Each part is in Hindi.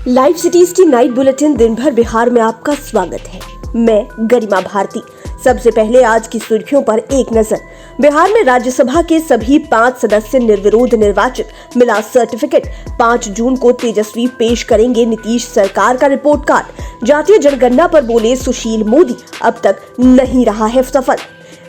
लाइव सिटीज की नाइट बुलेटिन दिन भर बिहार में आपका स्वागत है। मैं गरिमा भारती। सबसे पहले आज की सुर्खियों पर एक नजर। बिहार में राज्यसभा के सभी 5 सदस्य निर्विरोध निर्वाचित, मिला सर्टिफिकेट। 5 जून को तेजस्वी पेश करेंगे नीतीश सरकार का रिपोर्ट कार्ड। जातीय जनगणना पर बोले सुशील मोदी, अब तक नहीं रहा है सफल।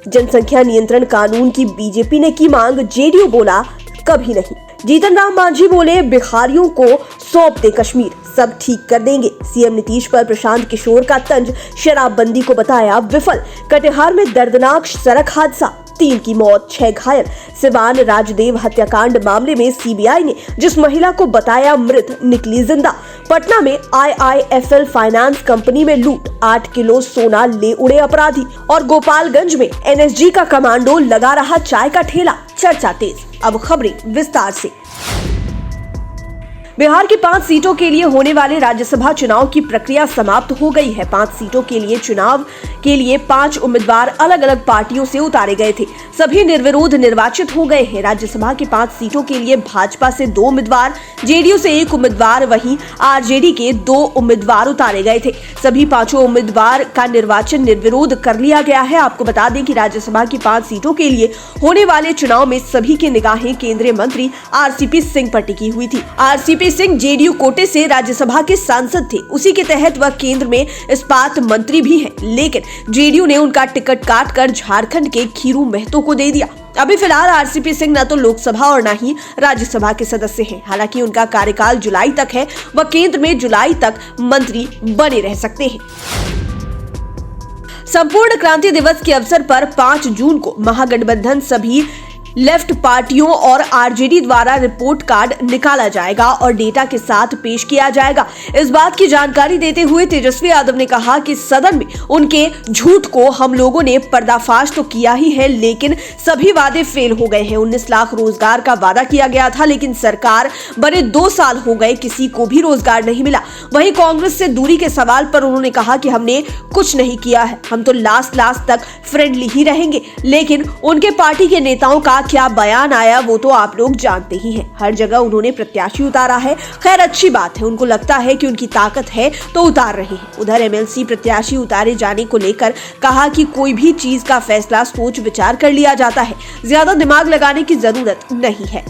जनसंख्या नियंत्रण कानून की बीजेपी ने की मांग, जेडीयू बोला कभी नहीं। जीतन राम मांझी बोले बिहारियों को सौंप दे कश्मीर, सब ठीक कर देंगे। सीएम नीतीश पर प्रशांत किशोर का तंज, शराबबंदी को बताया विफल। कटिहार में दर्दनाक सड़क हादसा, 3 की मौत, 6 घायल। सिवान राजदेव हत्याकांड मामले में सीबीआई ने जिस महिला को बताया मृत, निकली जिंदा। पटना में IIFL फाइनेंस कंपनी में लूट, 8 किलो सोना ले उड़े अपराधी। और गोपालगंज में NSG का कमांडो लगा रहा चाय का ठेला, चर्चा तेज। अब खबरें विस्तार से। बिहार की 5 सीटों के लिए होने वाले राज्यसभा चुनाव की प्रक्रिया समाप्त हो गई है। 5 सीटों के लिए चुनाव के लिए 5 उम्मीदवार अलग अलग पार्टियों से उतारे गए थे। सभी निर्विरोध निर्वाचित हो गए हैं। राज्यसभा की 5 सीटों के लिए भाजपा से 2 उम्मीदवार, जेडीयू से 1 उम्मीदवार, वहीं आरजेडी के 2 उम्मीदवार उतारे गए थे। सभी 5 उम्मीदवार का निर्वाचन निर्विरोध कर लिया गया है। आपको बता दें कि राज्यसभा की 5 सीटों के लिए होने वाले चुनाव में सभी की निगाहें केंद्रीय मंत्री RCP सिंह पर टिकी हुई थी। RCP सिंह जेडीयू कोटे से राज्यसभा के सांसद थे। उसी के तहत वह केंद्र में इस्पात मंत्री भी हैं, लेकिन जेडीयू ने उनका टिकट काटकर झारखंड के खीरू महतो को दे दिया। अभी फिलहाल RCP सिंह न तो लोकसभा और न ही राज्यसभा के सदस्य हैं। हालांकि उनका कार्यकाल जुलाई तक है। वह केंद्र में जुलाई तक मंत्री बने रह सकते हैं। संपूर्ण क्रांति दिवस के अवसर पर 5 जून को महागठबंधन सभी लेफ्ट पार्टियों और आरजेडी द्वारा रिपोर्ट कार्ड निकाला जाएगा और डेटा के साथ पेश किया जाएगा। इस बात की जानकारी देते हुए तेजस्वी यादव ने कहा कि सदन में उनके झूठ को हम लोगों ने पर्दाफाश तो किया ही है, लेकिन सभी वादे फेल हो गए हैं। 19 लाख रोजगार का वादा किया गया था, लेकिन सरकार बने 2 साल हो गए, किसी को भी रोजगार नहीं मिला। वहीं कांग्रेस से दूरी के सवाल पर उन्होंने कहा कि हमने कुछ नहीं किया है, हम तो लास्ट तक फ्रेंडली ही रहेंगे। लेकिन उनके पार्टी के नेताओं का क्या बयान आया वो तो आप लोग जानते ही हैं। हर जगह उन्होंने प्रत्याशी उतारा है। खैर, अच्छी बात है, उनको लगता है कि उनकी ताकत है तो उतार रहे हैं। उधर MLC प्रत्याशी उतारे जाने को लेकर कहा कि कोई भी चीज का फैसला सोच विचार कर लिया जाता है, ज्यादा दिमाग लगाने की जरूरत नहीं है।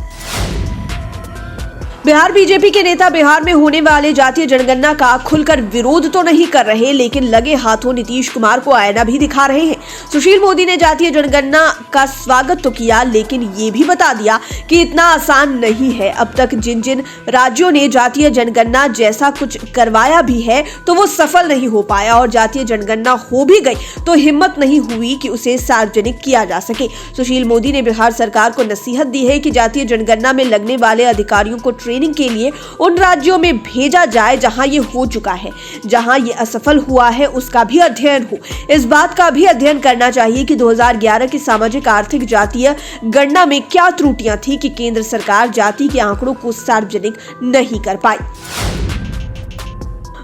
बिहार बीजेपी के नेता बिहार में होने वाले जातीय जनगणना का खुलकर विरोध तो नहीं कर रहे, लेकिन लगे हाथों नीतीश कुमार को आईना भी दिखा रहे हैं। सुशील मोदी ने जातीय जनगणना का स्वागत तो किया, लेकिन ये भी बता दिया कि इतना आसान नहीं है। अब तक जिन जिन राज्यों ने जातीय जनगणना जैसा कुछ करवाया भी है तो वो सफल नहीं हो पाया, और जातीय जनगणना हो भी गई तो हिम्मत नहीं हुई कि उसे सार्वजनिक किया जा सके। सुशील मोदी ने बिहार सरकार को नसीहत दी है कि जातीय जनगणना में लगने वाले अधिकारियों को ट्रेनिंग के लिए उन राज्यों में भेजा जाए जहां ये हो चुका है। जहां ये असफल हुआ है उसका भी अध्ययन हो। इस बात का भी अध्ययन करना चाहिए कि 2011 की सामाजिक आर्थिक जातीय गणना में क्या त्रुटियां थी कि केंद्र सरकार जाति के आंकड़ों को सार्वजनिक नहीं कर पाई।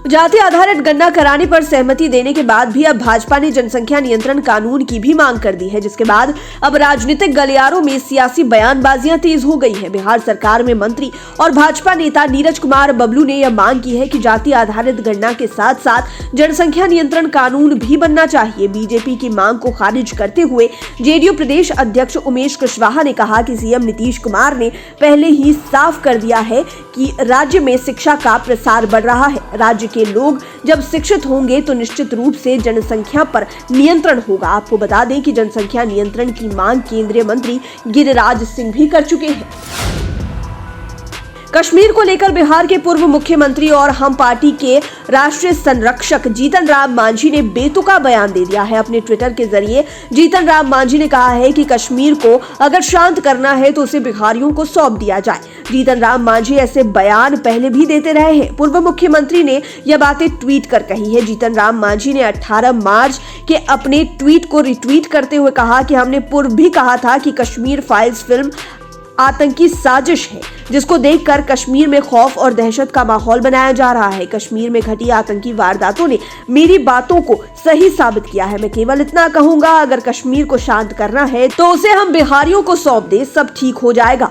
जाति आधारित गणना कराने पर सहमति देने के बाद भी अब भाजपा ने जनसंख्या नियंत्रण कानून की भी मांग कर दी है, जिसके बाद अब राजनीतिक गलियारों में सियासी बयानबाजियां तेज हो गई हैं। बिहार सरकार में मंत्री और भाजपा नेता नीरज कुमार बबलू ने यह मांग की है कि जाति आधारित गणना के साथ साथ जनसंख्या नियंत्रण कानून भी बनना चाहिए। बीजेपी की मांग को खारिज करते हुए जेडीयू प्रदेश अध्यक्ष उमेश कुशवाहा ने कहा कि सीएम नीतीश कुमार ने पहले ही साफ कर दिया है कि राज्य में शिक्षा का प्रसार बढ़ रहा है। राज्य के लोग जब शिक्षित होंगे तो निश्चित रूप से जनसंख्या पर नियंत्रण होगा। आपको बता दें कि जनसंख्या नियंत्रण की मांग केंद्रीय मंत्री गिरिराज सिंह भी कर चुके हैं। कश्मीर को लेकर बिहार के पूर्व मुख्यमंत्री और हम पार्टी के राष्ट्रीय संरक्षक जीतन राम मांझी ने बेतुका बयान दे दिया है। अपने ट्विटर के जरिए जीतन राम मांझी ने कहा है कि कश्मीर को अगर शांत करना है तो उसे बिहारियों को सौंप दिया जाए। जीतन राम मांझी ऐसे बयान पहले भी देते रहे हैं। पूर्व मुख्यमंत्री ने यह बातें ट्वीट कर कही है। जीतन राम मांझी ने 18 मार्च के अपने ट्वीट को रिट्वीट करते हुए कहा कि हमने पूर्व भी कहा था कि कश्मीर फाइल्स फिल्म आतंकी साजिश है, जिसको देखकर कश्मीर में खौफ और दहशत का माहौल बनाया जा रहा है। कश्मीर में घटी आतंकी वारदातों ने मेरी बातों को सही साबित किया है। मैं केवल इतना कहूंगा, अगर कश्मीर को शांत करना है तो उसे हम बिहारियों को सौंप दे, सब ठीक हो जाएगा।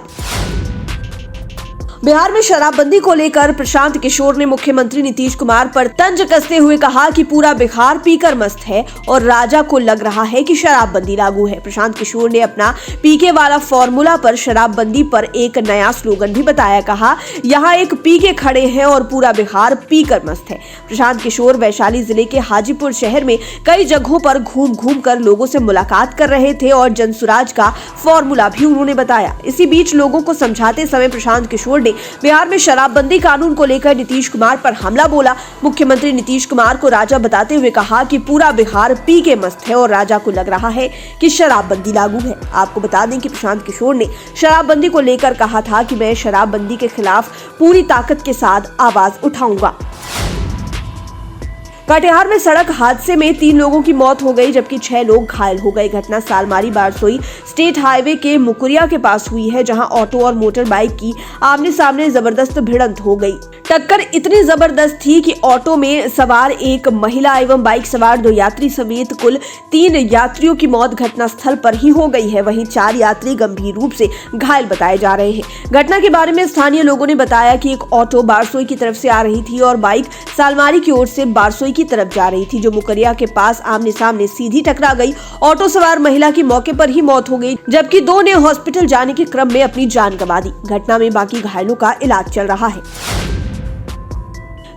बिहार में शराबबंदी को लेकर प्रशांत किशोर ने मुख्यमंत्री नीतीश कुमार पर तंज कसते हुए कहा कि पूरा बिहार पीकर मस्त है और राजा को लग रहा है कि शराबबंदी लागू है। प्रशांत किशोर ने अपना पीके वाला फॉर्मूला पर शराबबंदी पर एक नया स्लोगन भी बताया। कहा, यहाँ एक पीके खड़े हैं और पूरा बिहार पीकर मस्त है। प्रशांत किशोर वैशाली जिले के हाजीपुर शहर में कई जगहों पर घूम घूम कर लोगों से मुलाकात कर रहे थे और जनसुराज का फॉर्मूला भी उन्होंने बताया। इसी बीच लोगों को समझाते समय प्रशांत किशोर ने बिहार में शराबबंदी कानून को लेकर नीतीश कुमार पर हमला बोला। मुख्यमंत्री नीतीश कुमार को राजा बताते हुए कहा कि पूरा बिहार पी के मस्त है और राजा को लग रहा है कि शराबबंदी लागू है। आपको बता दें कि प्रशांत किशोर ने शराबबंदी को लेकर कहा था कि मैं शराबबंदी के खिलाफ पूरी ताकत के साथ आवाज उठाऊंगा। कटिहार में सड़क हादसे में 3 लोगों की मौत हो गई जबकि 6 लोग घायल हो गए। घटना सालमारी बारसोई स्टेट हाईवे के मुकुरिया के पास हुई है, जहां ऑटो और मोटर बाइक की आमने सामने जबरदस्त भिड़ंत हो गई। टक्कर इतनी जबरदस्त थी कि ऑटो में सवार एक महिला एवं बाइक सवार 2 यात्री समेत कुल 3 यात्रियों की मौत घटनास्थल पर ही हो गई है। वहीं 4 यात्री गंभीर रूप से घायल बताए जा रहे हैं। घटना के बारे में स्थानीय लोगों ने बताया कि एक ऑटो बारसोई की तरफ से आ रही थी और बाइक सालमारी की ओर से बारसोई की तरफ जा रही थी, जो मुकरिया के पास आमने सामने सीधी टकरा गई। ऑटो सवार महिला की मौके पर ही मौत हो गई जबकि 2 ने हॉस्पिटल जाने के क्रम में अपनी जान गंवा दी। घटना में बाकी घायलों का इलाज चल रहा है।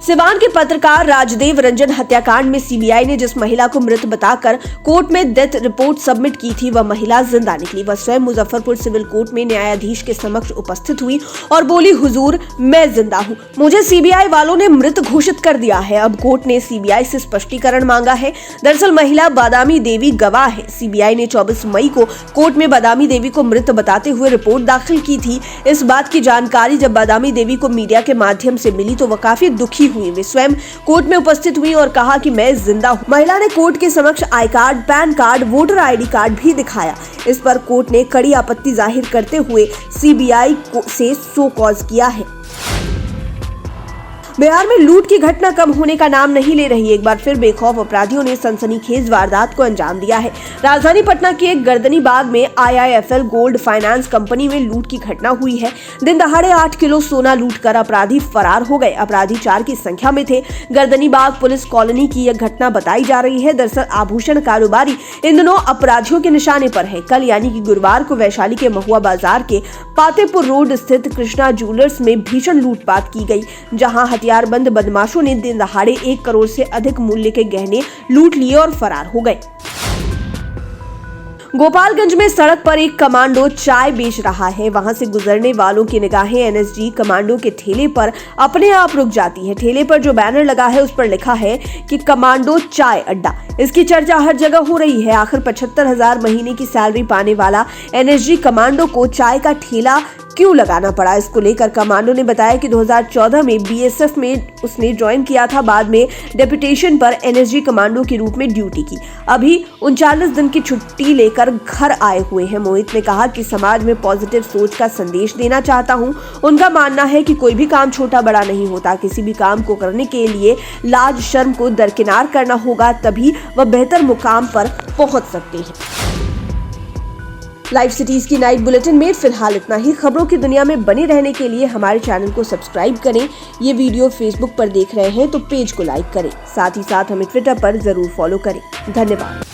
सिवान के पत्रकार राजदेव रंजन हत्याकांड में सीबीआई ने जिस महिला को मृत बताकर कोर्ट में डेथ रिपोर्ट सबमिट की थी, वह महिला जिंदा निकली। वह स्वयं मुजफ्फरपुर सिविल कोर्ट में न्यायाधीश के समक्ष उपस्थित हुई और बोली, हुजूर मैं जिंदा हूँ, मुझे सीबीआई वालों ने मृत घोषित कर दिया है। अब कोर्ट ने सीबीआई से स्पष्टीकरण मांगा है। दरअसल महिला बादामी देवी गवाह है। सीबीआई ने 24 मई को कोर्ट में बादामी देवी को मृत बताते हुए रिपोर्ट दाखिल की थी। इस बात की जानकारी जब बादामी देवी को मीडिया के माध्यम से मिली तो वह काफी दुखी हुई। वे स्वयं कोर्ट में उपस्थित हुई और कहा कि मैं जिंदा हूं। महिला ने कोर्ट के समक्ष I card, pan card, voter ID card भी दिखाया। इस पर कोर्ट ने कड़ी आपत्ति जाहिर करते हुए सीबीआई से सो कॉज किया है। बिहार में लूट की घटना कम होने का नाम नहीं ले रही। एक बार फिर बेखौफ अपराधियों ने सनसनीखेज वारदात को अंजाम दिया है। राजधानी पटना के एक गर्दनी बाग में IIFL गोल्ड फाइनेंस कंपनी में लूट की घटना हुई है। दिन दहाड़े 8 किलो सोना लूटकर अपराधी फरार हो गए। अपराधी 4 की संख्या में थे। गर्दनी बाग पुलिस कॉलोनी की यह घटना बताई जा रही है। दरअसल आभूषण कारोबारी इन दिनों अपराधियों के निशाने पर है। कल यानी कि गुरुवार को वैशाली के महुआ बाजार के पातेपुर रोड स्थित कृष्णा ज्वेलर्स में भीषण लूटपाट की गई, जहां हथियारबंद बदमाशों ने दिन दहाड़े 1 करोड़ से अधिक मूल्य के गहने लूट लिए और फरार हो गए। गोपालगंज में सड़क पर एक कमांडो चाय बेच रहा है। वहां से गुजरने वालों की निगाहें NSG कमांडो के ठेले पर अपने आप रुक जाती है। ठेले पर जो बैनर लगा है उस पर लिखा है कि कमांडो चाय अड्डा। इसकी चर्चा हर जगह हो रही है। आखिर 75,000 महीने की सैलरी पाने वाला NSG कमांडो को चाय का ठेला क्यों लगाना पड़ा? इसको लेकर कमांडो ने बताया कि 2014 में BSF में उसने ज्वाइन किया था। बाद में डेपुटेशन पर NSG कमांडो के रूप में ड्यूटी की। अभी 39 दिन की छुट्टी लेकर घर आए हुए हैं। मोहित ने कहा कि समाज में पॉजिटिव सोच का संदेश देना चाहता हूं। उनका मानना है कि कोई भी काम छोटा बड़ा नहीं होता। किसी भी काम को करने के लिए लाज शर्म को दरकिनार करना होगा, तभी वह बेहतर मुकाम पर पहुंच सकते हैं। लाइव सिटीज की नाइट बुलेटिन में फिलहाल इतना ही। खबरों की दुनिया में बने रहने के लिए हमारे चैनल को सब्सक्राइब करें। ये वीडियो फेसबुक पर देख रहे हैं तो पेज को लाइक करें। साथ ही साथ हमें ट्विटर पर जरूर फॉलो करें। धन्यवाद।